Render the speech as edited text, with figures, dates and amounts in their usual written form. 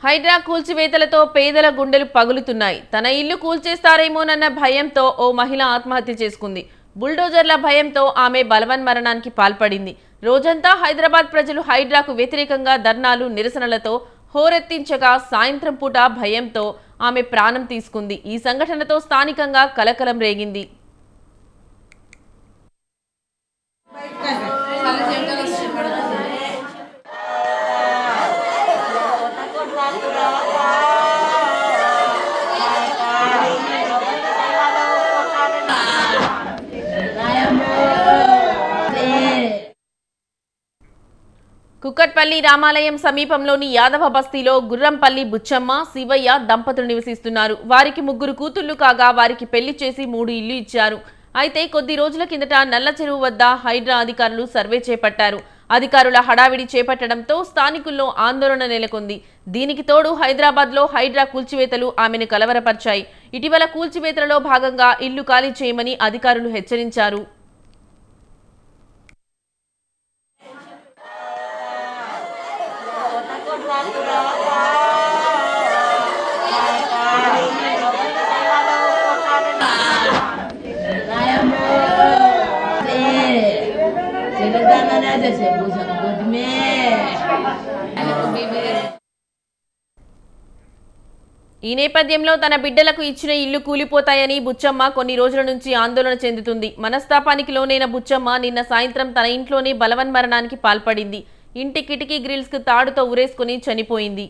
హైడ్రా కూల్చివేతలతో పేదల గుండెలు పగులుతున్నాయి. తన ఇల్లు కూల్చేస్తారేమోనన్న భయంతో ఓ మహిళ ఆత్మహత్య చేసుకుంది. బుల్డోజర్ల భయంతో ఆమె బలవన్మరణానికి పాల్పడింది. రోజంతా హైదరాబాద్ ప్రజలు హైడ్రాకు వ్యతిరేకంగా ధర్నాలు, నిరసనలతో హోరెత్తించగా సాయంత్రం పూట భయంతో ఆమె ప్రాణం తీసుకుంది. ఈ సంఘటనతో స్థానికంగా కలకలం రేగింది. కుక్కట్పల్లి రామాలయం సమీపంలోని యాదవ బస్తీలో గుర్రంపల్లి బుచ్చమ్మ, శివయ్య దంపతులు నివసిస్తున్నారు. వారికి 3 కూతుళ్లు కాగా వారికి పెళ్లి చేసి 3 ఇళ్లు ఇచ్చారు. అయితే కొద్ది రోజుల కిందట నల్ల చెరువు వద్ద హైడ్రా అధికారులు సర్వే చేపట్టారు. అధికారుల హడావిడి చేపట్టడంతో స్థానికుల్లో ఆందోళన నెలకొంది. దీనికి తోడు హైదరాబాద్లో హైడ్రా కూల్చివేతలు ఆమెను కలవరపరిచాయి. ఇటీవల కూల్చివేతలలో భాగంగా ఇల్లు ఖాళీ చేయమని అధికారులు హెచ్చరించారు. ఈ నేపథ్యంలో తన బిడ్డలకు ఇచ్చిన ఇల్లు కూలిపోతాయని బుచ్చమ్మ కొన్ని రోజుల నుంచి ఆందోళన చెందుతుంది. మనస్తాపానికి లోనైన బుచ్చమ్మ నిన్న సాయంత్రం తన ఇంట్లోనే బలవన్మరణానికి పాల్పడింది. ఇంటి కిటికీ గ్రిల్స్ కు తాడుతో ఉరేసుకుని చనిపోయింది.